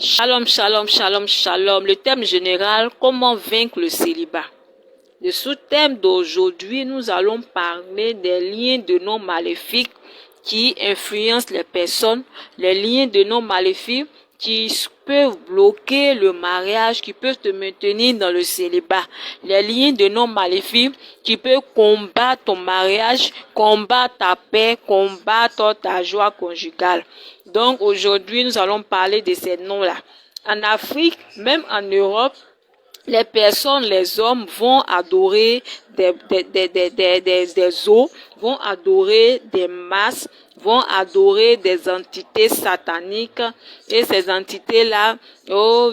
Shalom, shalom, shalom, shalom. Le thème général, comment vaincre le célibat. Le sous-thème d'aujourd'hui, nous allons parler des liens de noms maléfiques qui influencent les personnes, les liens de noms maléfiques qui peuvent bloquer le mariage, qui peuvent te maintenir dans le célibat. Les liens de noms maléfiques qui peuvent combattre ton mariage, combattre ta paix, combattre ta joie conjugale. Donc aujourd'hui, nous allons parler de ces noms-là. En Afrique, même en Europe, les personnes, les hommes vont adorer des os, vont adorer des masses, vont adorer des entités sataniques, et ces entités-là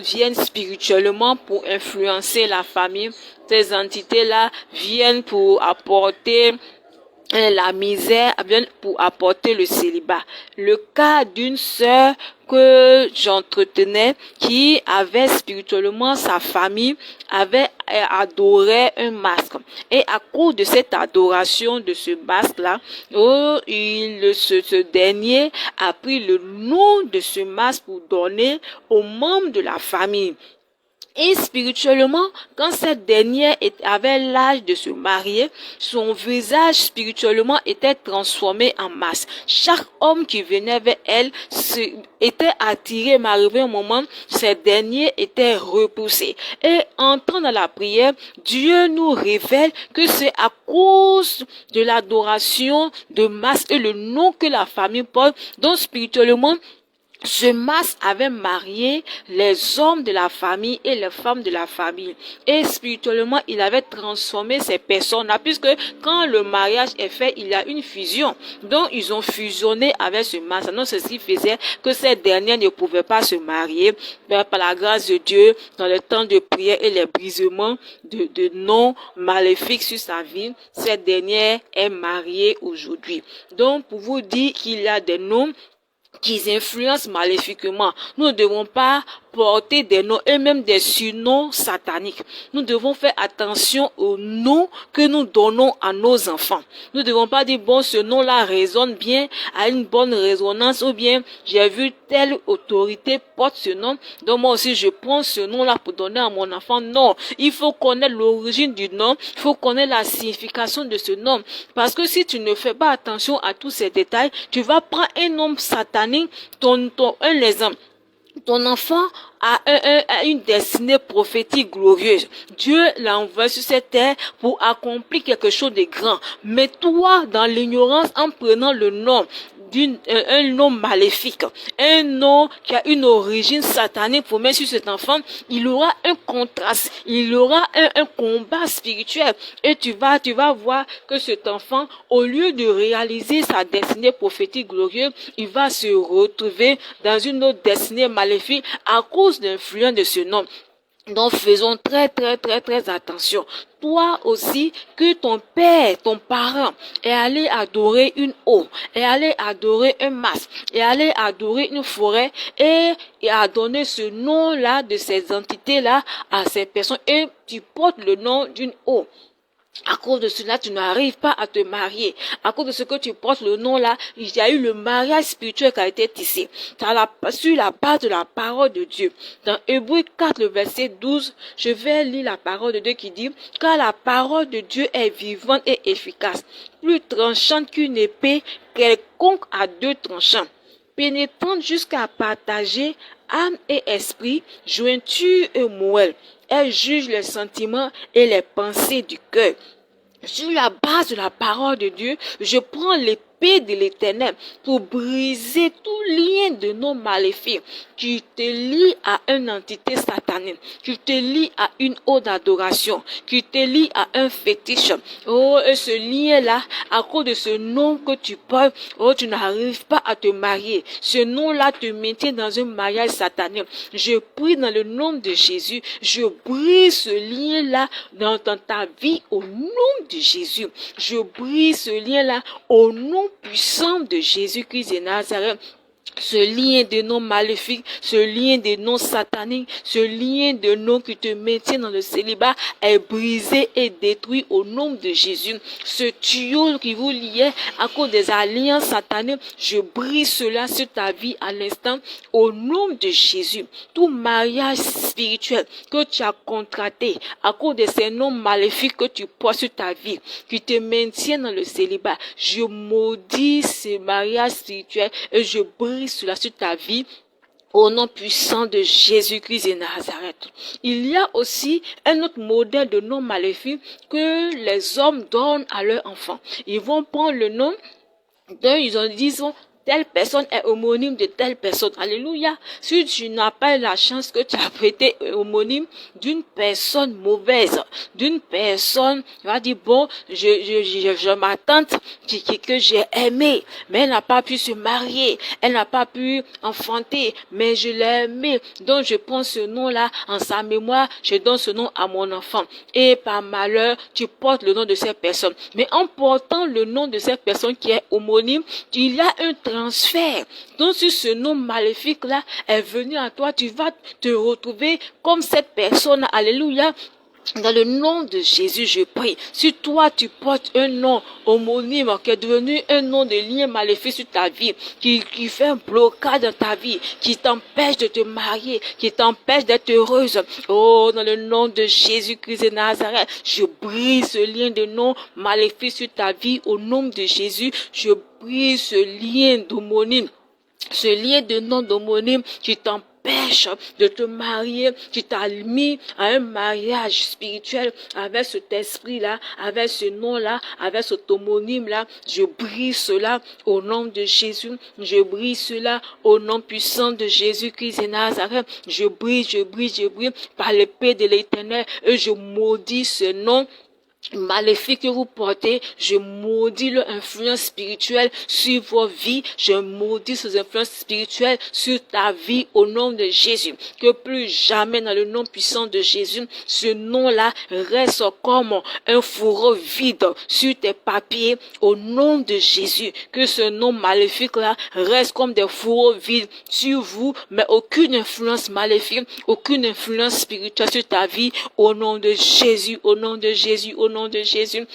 viennent spirituellement pour influencer la famille. Ces entités-là viennent pour apporter la misère, pour apporter le célibat. Le cas d'une sœur que j'entretenais qui avait spirituellement sa famille, avait adoré un masque. Et à cause de cette adoration de ce masque-là, ce dernier a pris le nom de ce masque pour donner aux membres de la famille. Et spirituellement, quand cette dernière avait l'âge de se marier, son visage spirituellement était transformé en masque. Chaque homme qui venait vers elle était attiré, mais arrivé un moment, cette dernière était repoussée. Et entrant dans la prière, Dieu nous révèle que c'est à cause de l'adoration de masque et le nom que la famille porte, donc spirituellement, ce masque avait marié les hommes de la famille et les femmes de la famille. Et spirituellement, il avait transformé ces personnes-là, puisque quand le mariage est fait, il y a une fusion. Donc, ils ont fusionné avec ce masque. Donc, ceci faisait que ces dernières ne pouvaient pas se marier. Mais par la grâce de Dieu, dans le temps de prière et les brisements de noms maléfiques sur sa vie, cette dernière est mariée aujourd'hui. Donc, pour vous dire qu'il y a des noms qui influencent maléfiquement. Nous ne devons pas porter des noms et même des surnoms sataniques. Nous devons faire attention aux noms que nous donnons à nos enfants. Nous ne devons pas dire, bon, ce nom-là résonne bien, a une bonne résonance, ou bien, j'ai vu telle autorité porte ce nom, donc moi aussi je prends ce nom-là pour donner à mon enfant. Non, il faut connaître l'origine du nom, il faut connaître la signification de ce nom. Parce que si tu ne fais pas attention à tous ces détails, tu vas prendre un nom satanique, un exemple. Ton enfant a une destinée prophétique glorieuse. Dieu l'a envoyé sur cette terre pour accomplir quelque chose de grand. Mais toi, dans l'ignorance, en prenant le nom un nom maléfique, un nom qui a une origine satanique pour mettre sur cet enfant, il aura un contraste, il aura un combat spirituel. Et tu vas voir que cet enfant, au lieu de réaliser sa destinée prophétique glorieuse, il va se retrouver dans une autre destinée maléfique à cause de l'influence de ce nom. Donc faisons très attention. Toi aussi, que ton père, ton parent est allé adorer une eau, est allé adorer un masque, est allé adorer une forêt et a donné ce nom-là de ces entités-là à ces personnes et tu portes le nom d'une eau. À cause de cela, tu n'arrives pas à te marier. À cause de ce que tu portes le nom là, il y a eu le mariage spirituel qui a été tissé. Sur la base de la parole de Dieu. Dans Hébreux 4, le verset 12, je vais lire la parole de Dieu qui dit, car la parole de Dieu est vivante et efficace, plus tranchante qu'une épée quelconque à deux tranchants, pénétrante jusqu'à partager âme et esprit, jointure et moelle. Elle juge les sentiments et les pensées du cœur. Sur la base de la parole de Dieu, je prends l'épée de l'Éternel pour briser tout lien de nos maléfiques qui te lie à une entité satanique, qui te lie à une eau d'adoration, qui te lie à un fétiche. Oh, et ce lien-là, à cause de ce nom que tu portes, oh, tu n'arrives pas à te marier. Ce nom-là te maintient dans un mariage satanique. Je prie dans le nom de Jésus, je brise ce lien-là dans ta vie au nom de Jésus. Je brise ce lien-là au nom puissant de Jésus-Christ de Nazareth. ce lien de noms maléfiques, ce lien de noms sataniques, ce lien de noms qui te maintient dans le célibat est brisé et détruit au nom de Jésus. Ce tuyau qui vous liait à cause des alliances sataniques, je brise cela sur ta vie à l'instant au nom de Jésus. Tout mariage spirituel que tu as contracté à cause de ces noms maléfiques que tu portes sur ta vie, qui te maintiennent dans le célibat, je maudis ces mariages spirituels et je brise cela sur ta vie au nom puissant de Jésus-Christ de Nazareth. Il y a aussi un autre modèle de nom maléfique que les hommes donnent à leurs enfants. Ils vont prendre le nom disons, telle personne est homonyme de telle personne. Alléluia. Si tu n'as pas la chance que tu as été homonyme d'une personne mauvaise, d'une personne, tu vas dire, bon, ma tante que j'ai aimée, mais elle n'a pas pu se marier, elle n'a pas pu enfanter, mais je l'ai aimée. Donc je prends ce nom-là en sa mémoire, je donne ce nom à mon enfant. Et par malheur, tu portes le nom de cette personne. Mais en portant le nom de cette personne qui est homonyme, il y a un transfert. Donc si ce nom maléfique-là est venu à toi, tu vas te retrouver comme cette personne. Alléluia. Dans le nom de Jésus, je prie. Si toi, tu portes un nom homonyme qui est devenu un nom de lien maléfique sur ta vie, qui fait un blocage dans ta vie, qui t'empêche de te marier, qui t'empêche d'être heureuse. Oh, dans le nom de Jésus-Christ de Nazareth, je brise ce lien de nom maléfique sur ta vie. Au nom de Jésus, je brise ce lien d'homonyme. Ce lien de nom d'homonyme qui t'empêche de te marier, qui t'a mis à un mariage spirituel avec cet esprit-là, avec ce nom-là, avec cet homonyme-là. Je brise cela au nom de Jésus. Je brise cela au nom puissant de Jésus-Christ de Nazareth. Je brise par l'épée de l'Éternel et je maudis ce nom maléfique que vous portez. Je maudis leur influence spirituelle sur vos vies. Je maudis ces influences spirituelles sur ta vie au nom de Jésus. Que plus jamais dans le nom puissant de Jésus, ce nom-là reste comme un fourreau vide sur tes papiers au nom de Jésus. Que ce nom maléfique-là reste comme des fourreaux vides sur vous, mais aucune influence maléfique, aucune influence spirituelle sur ta vie au nom de Jésus, au nom de Jésus, au nom de Jésus.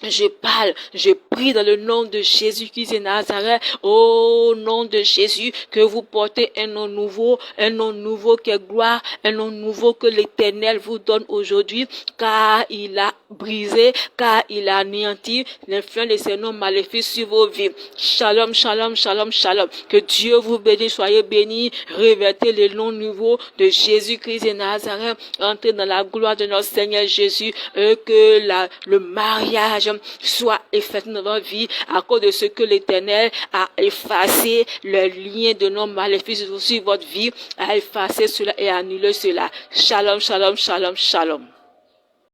Je parle, je prie dans le nom de Jésus-Christ de Nazareth, au nom de Jésus, que vous portez un nom nouveau qui est gloire, un nom nouveau que l'Éternel vous donne aujourd'hui, car il a brisé, car il a anéanti l'influence de ces noms maléfiques sur vos vies. Shalom, shalom, shalom, shalom. Que Dieu vous bénisse, soyez bénis, revêtez le nom nouveau de Jésus-Christ de Nazareth, entrez dans la gloire de notre Seigneur Jésus, et que le mariage soit effectué dans votre vie à cause de ce que l'Éternel a effacé le lien de nos maléfiques sur votre vie, a effacé cela et annulé cela. Shalom, shalom, shalom, shalom.